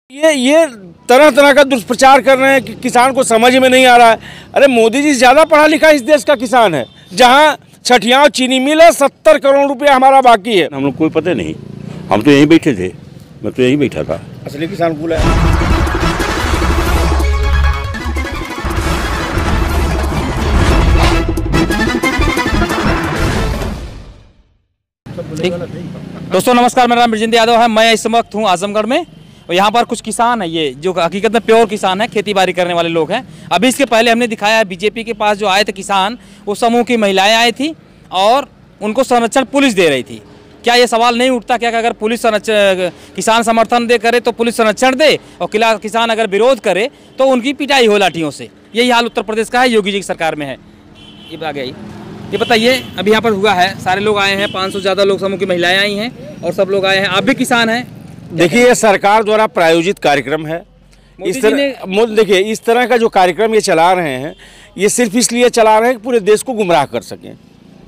ये तरह तरह का दुष्प्रचार कर रहे हैं कि किसान को समझ में नहीं आ रहा है। अरे मोदी जी ज़्यादा पढ़ा लिखा इस देश का किसान है। जहां छठियाँ चीनी मिल है, 70 करोड़ रुपया हमारा बाकी है। हम लोग कोई पता नहीं, हम तो यहीं बैठे थे, मैं तो यहीं बैठा था। असली किसान कूल है। दोस्तों नमस्कार, मेरा नाम ब्रजेंद्र यादव है। मैं इस वक्त हूँ आजमगढ़ में और यहाँ पर कुछ किसान हैं, ये जो हकीकत में प्योर किसान हैं, खेती बाड़ी करने वाले लोग हैं। अभी इसके पहले हमने दिखाया है बीजेपी के पास जो आए थे किसान, वो समूह की महिलाएं आई थी और उनको संरक्षण पुलिस दे रही थी। क्या ये सवाल नहीं उठता क्या कि अगर पुलिस किसान समर्थन दे करे तो पुलिस संरक्षण दे और किसान अगर विरोध करे तो उनकी पिटाई हो लाठियों से? यही हाल उत्तर प्रदेश का है, योगी जी की सरकार में है। ये आ गया। ये बताइए, अभी यहाँ पर हुआ है, सारे लोग आए हैं, 500 से ज़्यादा लोग समूह की महिलाएं आई हैं और सब लोग आए हैं। आप भी किसान हैं। देखिए, ये सरकार द्वारा प्रायोजित कार्यक्रम है। देखिए, इस तरह का जो कार्यक्रम ये चला रहे हैं, ये सिर्फ इसलिए चला रहे हैं कि पूरे देश को गुमराह कर सकें।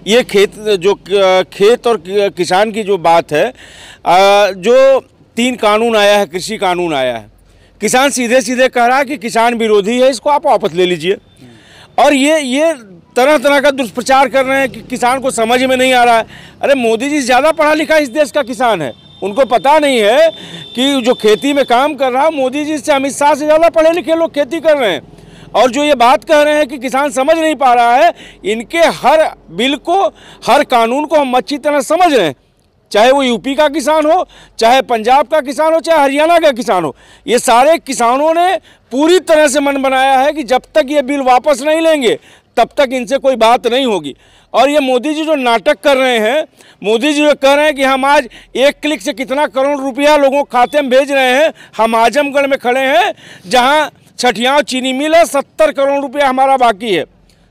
ये खेत और किसान की जो बात है, जो 3 कानून आया है, कृषि कानून आया है, किसान सीधे सीधे कह रहा है कि किसान विरोधी है, इसको आप वापस ले लीजिए। और ये तरह तरह का दुष्प्रचार कर रहे हैं कि किसान को समझ में नहीं आ रहा है। अरे मोदी जी ज़्यादा पढ़ा लिखा इस देश का किसान है। उनको पता नहीं है कि जो खेती में काम कर रहा है, मोदी जी से, अमित शाह से ज़्यादा पढ़े लिखे लोग खेती कर रहे हैं। और जो ये बात कह रहे हैं कि किसान समझ नहीं पा रहा है, इनके हर बिल को, हर कानून को हम अच्छी तरह समझ रहे हैं। चाहे वो यूपी का किसान हो, चाहे पंजाब का किसान हो, चाहे हरियाणा का किसान हो, ये सारे किसानों ने पूरी तरह से मन बनाया है कि जब तक ये बिल वापस नहीं लेंगे तब तक इनसे कोई बात नहीं होगी। और ये मोदी जी जो नाटक कर रहे हैं, मोदी जी जो कह रहे हैं कि हम आज 1 क्लिक से कितना करोड़ रुपया लोगों के खाते में भेज रहे हैं। हम आजमगढ़ में खड़े हैं जहां छठियाँ चीनी मिल है, 70 करोड़ रुपया हमारा बाकी है।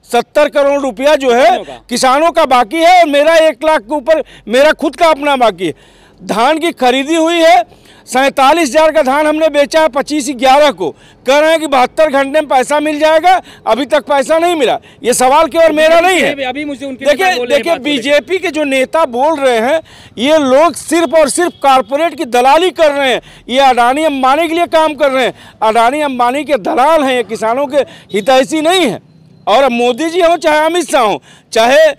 70 करोड़ रुपया जो है किसानों का बाकी है और मेरा 1 लाख के ऊपर मेरा खुद का अपना बाकी है। धान की खरीदी हुई है, 47,000 का धान हमने बेचा है 25/11 को। कह रहे हैं कि 72 घंटे में पैसा मिल जाएगा, अभी तक पैसा नहीं मिला। ये सवाल केवल मेरा नहीं है। अभी मुझे उनके देखिए बीजेपी के जो नेता बोल रहे हैं, ये लोग सिर्फ और सिर्फ कारपोरेट की दलाली कर रहे हैं। ये अडानी अंबानी के लिए काम कर रहे हैं। अडानी अंबानी के दलाल हैं, ये किसानों के हितैषी नहीं है। और मोदी जी हो, चाहे अमित शाह हो, चाहे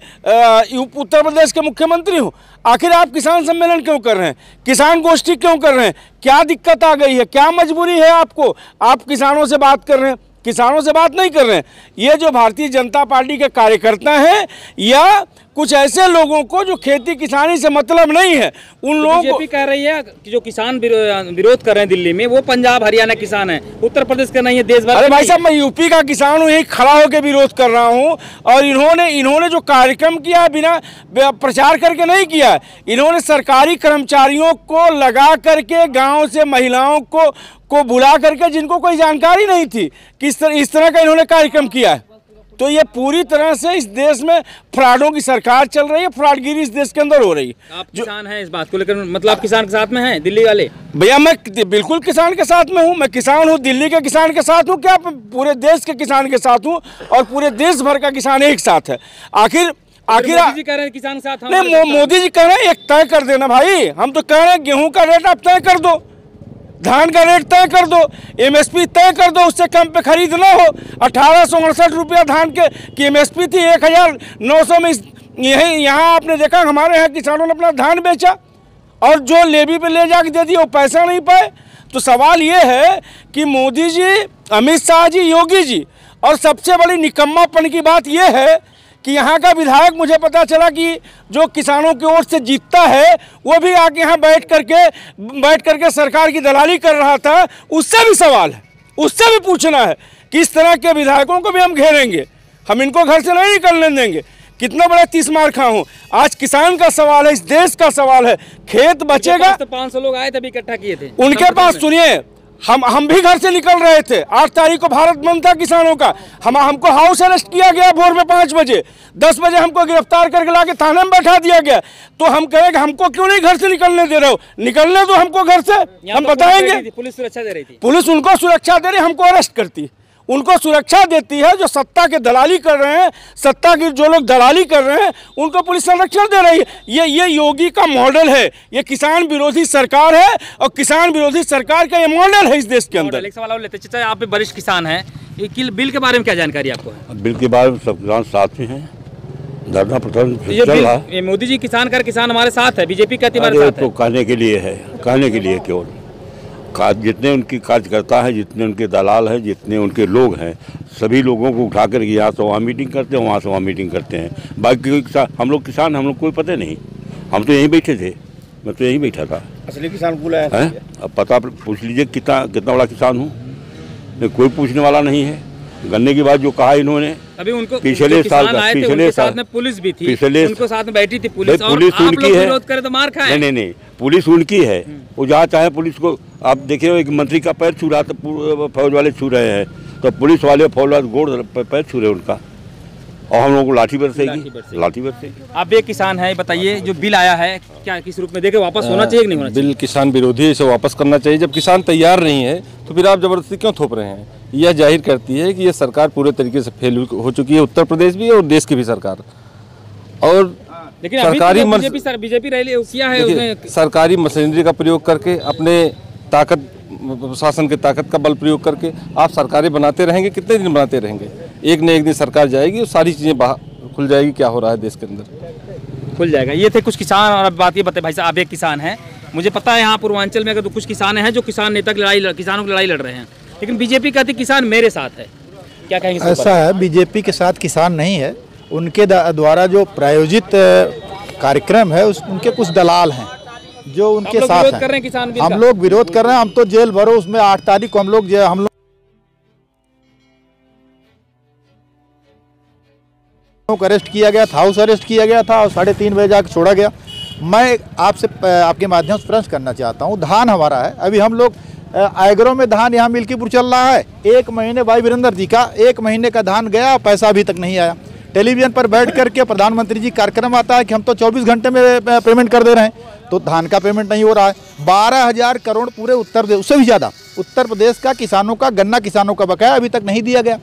उत्तर प्रदेश के मुख्यमंत्री हो, आखिर आप किसान सम्मेलन क्यों कर रहे हैं? किसान गोष्ठी क्यों कर रहे हैं? क्या दिक्कत आ गई है? क्या मजबूरी है आपको? आप किसानों से बात कर रहे हैं, किसानों से बात नहीं कर रहे हैं। ये जो भारतीय जनता पार्टी के कार्यकर्ता हैं या कुछ ऐसे लोगों को जो खेती किसानी से मतलब नहीं है, उन लोगों को कह रही है कि जो किसान विरोध कर रहे हैं दिल्ली में, वो पंजाब हरियाणा किसान है, उत्तर प्रदेश का नहीं है, देश भर। अरे भाई साहब, मैं यूपी का किसान हूँ, यही खड़ा होकर विरोध कर रहा हूँ। और इन्होंने जो कार्यक्रम किया बिना प्रचार करके नहीं किया। इन्होंने सरकारी कर्मचारियों को लगा करके, गाँव से महिलाओं को बुला करके, जिनको कोई जानकारी नहीं थी, इस तरह का इन्होंने कार्यक्रम किया है। तो ये पूरी तरह से इस देश में फ्रॉडों की सरकार चल रही है, फ्रॉडगिरी इस देश के अंदर हो रही है। आप किसान हैं, इस बात को लेकर मतलब आप किसान के साथ में हैं, दिल्ली वाले? भैया मैं बिल्कुल किसान के साथ में हूँ। मैं किसान हूँ, दिल्ली के किसान के साथ हूँ, क्या पूरे देश के किसान के साथ हूँ। और पूरे देश भर का किसान एक साथ है। आखिर मोदी जी कह रहे हैं किसान के साथ। नहीं, मोदी जी कह रहे हैं एक तय कर देना भाई। हम तो कह रहे हैं गेहूँ का रेट आप तय कर दो, धान का रेट तय कर दो, MSP तय कर दो, उससे कम पे खरीद ना हो। 1868 रुपया धान की MSP थी, 1900 में यहाँ आपने देखा हमारे यहाँ किसानों ने अपना धान बेचा और जो लेवी पे ले जाके दे दिया वो पैसा नहीं पाए। तो सवाल ये है कि मोदी जी, अमित शाह जी, योगी जी, और सबसे बड़ी निकम्मापन की बात ये है कि यहाँ का विधायक, मुझे पता चला कि जो किसानों की ओर से जीतता है, वो भी आके यहाँ बैठ करके सरकार की दलाली कर रहा था। उससे भी सवाल है, उससे भी पूछना है कि इस तरह के विधायकों को भी हम घेरेंगे, हम इनको घर से नहीं निकलने देंगे। कितना बड़ा 30 मार खा हूँ। आज किसान का सवाल है, इस देश का सवाल है। खेत बचेगा। तो 500 लोग आए थे, अभी इकट्ठा किए थे उनके पास। सुनिए, हम भी घर से निकल रहे थे। 8 तारीख को भारत बंद था किसानों का। हमको हाउस अरेस्ट किया गया भोर में 5 बजे। 10 बजे हमको गिरफ्तार करके लाके थाने में बैठा दिया गया। तो हम कहेंगे हमको क्यों नहीं घर से निकलने दे रहे हो? निकलने दो हमको घर से, हम बताएंगे। पुलिस सुरक्षा दे रही थी, पुलिस उनको सुरक्षा दे रही, हमको अरेस्ट करती। उनको सुरक्षा देती है। जो सत्ता के दलाली कर रहे हैं, सत्ता की जो लोग दलाली कर रहे हैं, उनको पुलिस संरक्षण दे रही है। ये योगी का मॉडल है। ये किसान विरोधी सरकार है और किसान विरोधी सरकार का ये मॉडल है इस देश के अंदर। एक सवाल और लेते चाचा, आप भी वरिष्ठ किसान हैं, ये बिल के बारे में क्या जानकारी आपको है? बिल के बारे में सब किसान साथ में हैं, धरना प्रदर्शन ये चल रहा है। ये मोदी जी किसान हमारे साथ है, बीजेपी कहती है हमारे साथ है। तो कहने के लिए है, कहने के लिए केवल जितने उनकी कार्यकर्ता है, जितने उनके दलाल हैं, जितने उनके लोग हैं, सभी लोगों को उठा कर यहाँ से वहाँ मीटिंग करते हैं, वहाँ से वहाँ मीटिंग करते हैं। बाकी हम लोग किसान, हम लोग कोई पता नहीं, हम तो यहीं बैठे थे, मैं तो यहीं बैठा था। असली किसान बुलाया है? अब पता पूछ लीजिए कितना बड़ा किसान हूँ, कोई पूछने वाला नहीं है। गन्ने की बात जो कहा इन्होंने, अभी उनको पिछले साल साथ में पुलिस भी थी, उनको साथ में बैठी थी पुलिस, पुलिस उनकी है, विरोध करे तो मार खाए। नहीं, पुलिस उनकी है, वो जहाँ चाहे पुलिस को। आप देखिए एक मंत्री का पैर छू रहा था, फौज वाले छू रहे हैं, तो पुलिस वाले फौज वाले गोड़ पैर छू रहे उनका, और हम लोगों को लाठी बरसेगी, लाठी बरसेगी। आप एक किसान है, बताइए जो बिल आया है क्या किस रूप में देखे, वापस होना चाहिए कि नहीं होना चाहिए? बिल किसान विरोधी है, इसे वापस करना चाहिए। जब किसान तैयार नहीं है तो फिर आप जबरदस्ती क्यों थोप रहे हैं? यह जाहिर करती है कि यह सरकार पूरे तरीके से फेल हो चुकी है, उत्तर प्रदेश भी और देश की भी सरकार। और लेकिन सरकारी बीजेपी रैली किया है उसने, सरकारी मशीनरी का प्रयोग करके, अपने ताकत, शासन की ताकत का बल प्रयोग करके आप सरकारें बनाते रहेंगे। कितने दिन बनाते रहेंगे? एक न एक दिन सरकार जाएगी और सारी चीज़ें बाहर खुल जाएगी, क्या हो रहा है देश के अंदर, खुल जाएगा। ये थे कुछ किसान। और अब बात ये बताए भाई साहब, आप एक किसान हैं, मुझे पता है यहाँ पूर्वांचल में अगर तो कुछ किसान हैं जो किसान नेता की किसानों की लड़ाई लड़ रहे हैं, लेकिन बीजेपी कहती किसान मेरे साथ है, क्या कहेंगे? ऐसा है, बीजेपी के साथ किसान नहीं है, उनके द्वारा जो प्रायोजित कार्यक्रम है उनके कुछ दलाल हैं जो उनके साथ हैं। हम लोग विरोध कर रहे हैं, हम तो जेल भरो, उसमें 8 तारीख को हम लोग अरेस्ट किया गया था, हाउस अरेस्ट किया गया था और 3:30 बजे जाकर छोड़ा गया। मैं आपसे आपके माध्यम से प्रश्न करना चाहता हूँ, धान हमारा है, अभी हम लोग आयगरों में धान यहाँ मिल्कीपुर चल रहा है, 1 महीने भाई वीरेंद्र जी का 1 महीने का धान गया, पैसा अभी तक नहीं आया। टेलीविजन पर बैठ करके प्रधानमंत्री जी कार्यक्रम आता है कि हम तो 24 घंटे में पेमेंट कर दे रहे हैं, तो धान का पेमेंट नहीं हो रहा है। 12,000 करोड़ पूरे उत्तर प्रदेश, उससे भी ज़्यादा उत्तर प्रदेश का किसानों का, गन्ना किसानों का बकाया अभी तक नहीं दिया गया।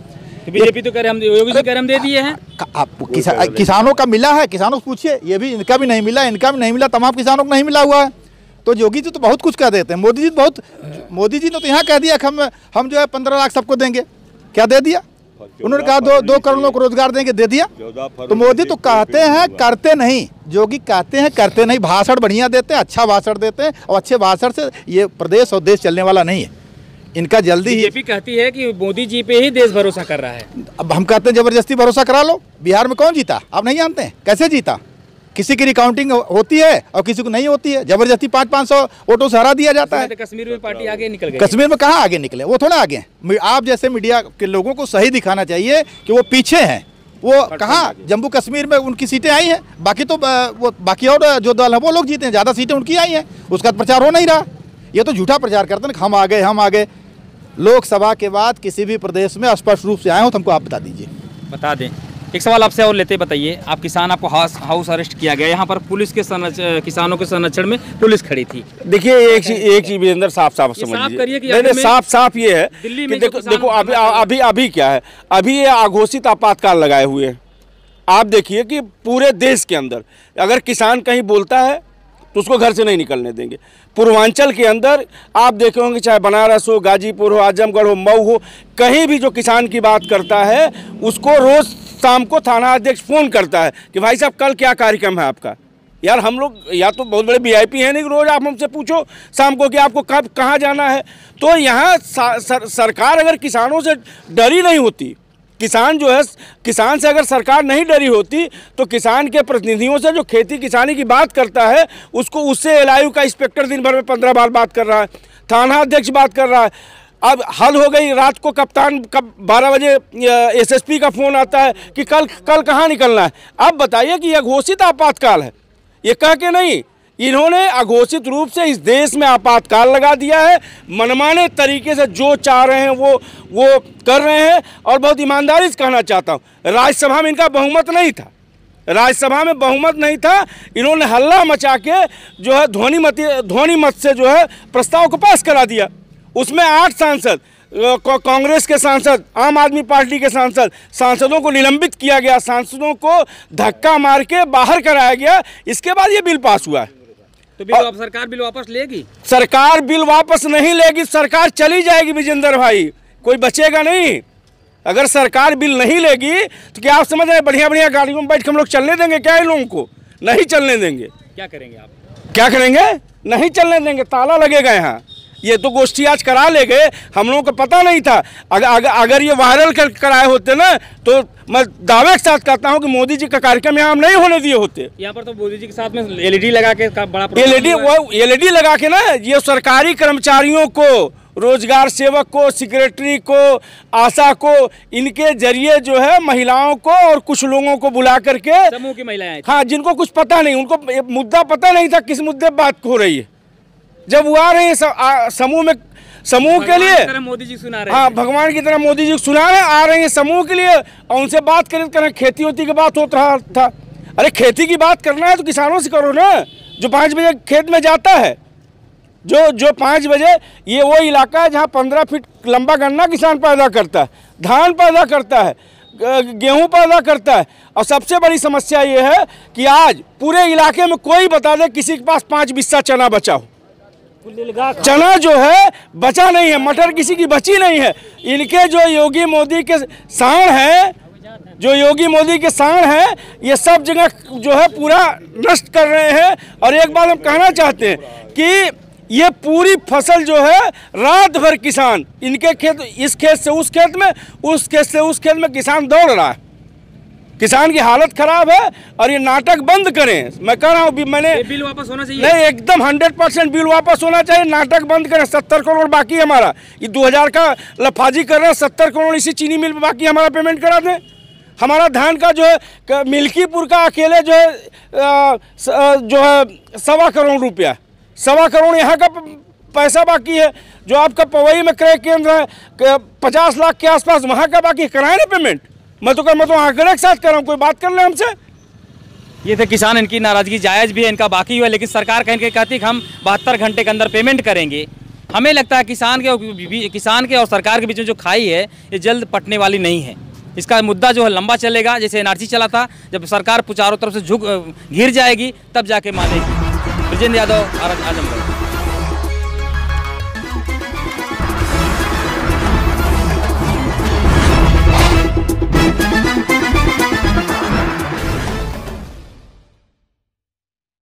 बीजेपी तो कह रहे हम, योगी जी कह रहे हम दे दिए हैं। आपको किसानों का मिला है, किसानों से पूछिए, ये भी इनका भी नहीं मिला, इनका भी नहीं मिला, तमाम किसानों को नहीं मिला हुआ है। तो योगी जी तो बहुत कुछ कह देते हैं, मोदी जी ने तो यहाँ कह दिया कि हम जो है 15 लाख सबको देंगे, क्या दे दिया? उन्होंने कहा 2 करोड़ लोगों को रोजगार देंगे, दे दिया। तो मोदी तो कहते हैं करते नहीं, योगी कहते हैं करते नहीं। भाषण बढ़िया देते हैं, अच्छा भाषण देते हैं, और अच्छे भाषण से ये प्रदेश और देश चलने वाला नहीं है। इनका जल्दी ही, बीजेपी कहती है कि मोदी जी पे ही देश भरोसा कर रहा है। अब हम कहते हैं जबरदस्ती भरोसा करा लो। बिहार में कौन जीता आप नहीं जानते हैं? कैसे जीता? किसी की रिकाउंटिंग होती है और किसी को नहीं होती है, जबरदस्ती 500-500 वोटों से हरा दिया जाता है। कश्मीर में पार्टी आगे निकल गई। कश्मीर में कहाँ आगे निकले? वो थोड़ा आगे हैं। आप जैसे मीडिया के लोगों को सही दिखाना चाहिए कि वो पीछे हैं। वो कहाँ, जम्मू कश्मीर में उनकी सीटें आई हैं, बाकी तो वो बाकी और जो दल है वो लोग जीते हैं, ज़्यादा सीटें उनकी आई हैं, उसका प्रचार हो नहीं रहा। ये तो झूठा प्रचार करते हैं, हम आ गए। लोकसभा के बाद किसी भी प्रदेश में स्पष्ट रूप से आए हो तो हमको आप बता दीजिए। बता दें। एक सवाल आपसे और लेते, बताइए, आप किसान, आपको हाउस अरेस्ट किया गया, यहाँ पर पुलिस के किसानों के संरक्षण में पुलिस खड़ी थी। देखिए एक चीज वीरेंद्र साफ समझिए, साफ ये है कि देखो अभी क्या है, अभी ये अघोषित आपातकाल लगाए हुए हैं। आप देखिए कि पूरे देश के अंदर अगर किसान कहीं बोलता है तो उसको घर से नहीं निकलने देंगे। पूर्वांचल के अंदर आप देखे होंगे, चाहे बनारस हो, गाजीपुर हो, आजमगढ़ हो, मऊ हो, कहीं भी जो किसान की बात करता है उसको रोज शाम को थाना अध्यक्ष फ़ोन करता है कि भाई साहब कल क्या कार्यक्रम है आपका। यार हम लोग या तो बहुत बड़े वीआईपी हैं नहीं, रोज़ आप हमसे पूछो शाम को कि आपको कब कहाँ जाना है। तो यहाँ सरकार अगर किसानों से डरी नहीं होती, किसान जो है, किसान से अगर सरकार नहीं डरी होती तो किसान के प्रतिनिधियों से जो खेती किसानी की बात करता है उससे एलआईयू का इंस्पेक्टर दिन भर में 15 बार बात कर रहा है, थाना अध्यक्ष बात कर रहा है। अब हल हो गई, रात को कप्तान 12 बजे एसएसपी का फ़ोन आता है कि कल कहाँ निकलना है। अब बताइए कि यह घोषित आपातकाल है, ये कह के नहीं, इन्होंने अघोषित रूप से इस देश में आपातकाल लगा दिया है। मनमाने तरीके से जो चाह रहे हैं वो कर रहे हैं। और बहुत ईमानदारी से कहना चाहता हूँ, राज्यसभा में इनका बहुमत नहीं था, राज्यसभा में बहुमत नहीं था, इन्होंने हल्ला मचा के जो है ध्वनि मत से जो है प्रस्ताव को पास करा दिया। उसमें 8 सांसद कांग्रेस के सांसद, आम आदमी पार्टी के सांसदों को निलंबित किया गया, सांसदों को धक्का मार के बाहर कराया गया, इसके बाद ये बिल पास हुआ है। तो सरकार बिल वापस लेगी? सरकार बिल वापस नहीं लेगी, सरकार चली जाएगी विजेंद्र भाई, कोई बचेगा नहीं। अगर सरकार बिल नहीं लेगी तो क्या आप समझ रहे हैं बढ़िया बढ़िया गाड़ियों में बैठ के हम लोग चलने देंगे क्या? इन लोगों को नहीं चलने देंगे। क्या करेंगे आप? क्या करेंगे? नहीं चलने देंगे, ताला लगेगा यहाँ। ये तो गोष्ठी आज करा ले गए, हम लोगों को पता नहीं था। अगर ये वायरल कराए होते ना तो मैं दावे के साथ कहता हूँ कि मोदी जी का कार्यक्रम यहाँ नहीं होने दिए होते। यहाँ पर तो मोदी जी के साथ में एलईडी लगा के बड़ा एलईडी लगा के ना, ये सरकारी कर्मचारियों को, रोजगार सेवक को, सेक्रेटरी को, आशा को, इनके जरिए जो है महिलाओं को और कुछ लोगों को बुला करके, समूह की महिलाएं, हाँ, जिनको कुछ पता नहीं, उनको मुद्दा पता नहीं था किस मुद्दे बात हो रही है, जब वो आ रहे हैं समूह के लिए, मोदी जी सुना रहे, हाँ, भगवान की तरह मोदी जी सुना रहे, आ रहे हैं समूह के लिए, और उनसे बात करें खेती होती की बात होता रहा था। अरे खेती की बात करना है तो किसानों से करो ना, जो 5 बजे खेत में जाता है, जो 5 बजे, ये वो इलाका है जहाँ 15 फीट लंबा गन्ना किसान पैदा करता है, धान पैदा करता है, गेहूं पैदा करता है। और सबसे बड़ी समस्या ये है कि आज पूरे इलाके में कोई बता दे किसी के पास 5 बिस्सा चना बचा हो। चना जो है बचा नहीं है, मटर किसी की बची नहीं है। इनके जो योगी मोदी के सांड हैं, ये सब जगह जो है पूरा नष्ट कर रहे हैं। और एक बात हम कहना चाहते हैं कि ये पूरी फसल जो है रात भर किसान, इनके खेत, इस खेत से उस खेत में, उस खेत से उस खेत में किसान दौड़ रहा है। किसान की हालत खराब है और ये नाटक बंद करें। मैं कह रहा हूँ, मैंने बिल वापस होना चाहिए। नहीं, एकदम 100% बिल वापस होना चाहिए, नाटक बंद करें। 70 करोड़ बाकी है हमारा, ये 2000 का लफाजी कर रहे हैं, 70 करोड़ इसी चीनी मिल में बाकी हमारा पेमेंट करा दें। हमारा धान का जो है मिल्कीपुर का अकेले जो है 1.25 करोड़ रुपया, 1.25 करोड़ यहाँ का पैसा बाकी है। जो आपका पवई में क्रय केंद्र है 50 लाख के आसपास, वहाँ का बाकी कराए ना पेमेंट। मैं तो आंकड़े के साथ कर रहा हूँ, कोई बात कर ले हमसे। ये थे किसान, इनकी नाराजगी जायज़ भी है, इनका बाकी हुआ, लेकिन सरकार कहीं कहती है कि हम 72 घंटे के अंदर पेमेंट करेंगे। हमें लगता है किसान के और सरकार के बीच में जो खाई है ये जल्द पटने वाली नहीं है। इसका मुद्दा जो है लंबा चलेगा, जैसे एनआरसी चला था, जब सरकार चारों तरफ से घिर जाएगी तब जाके मानेगी। ब्रिजेंद्र यादव, आजमगढ़।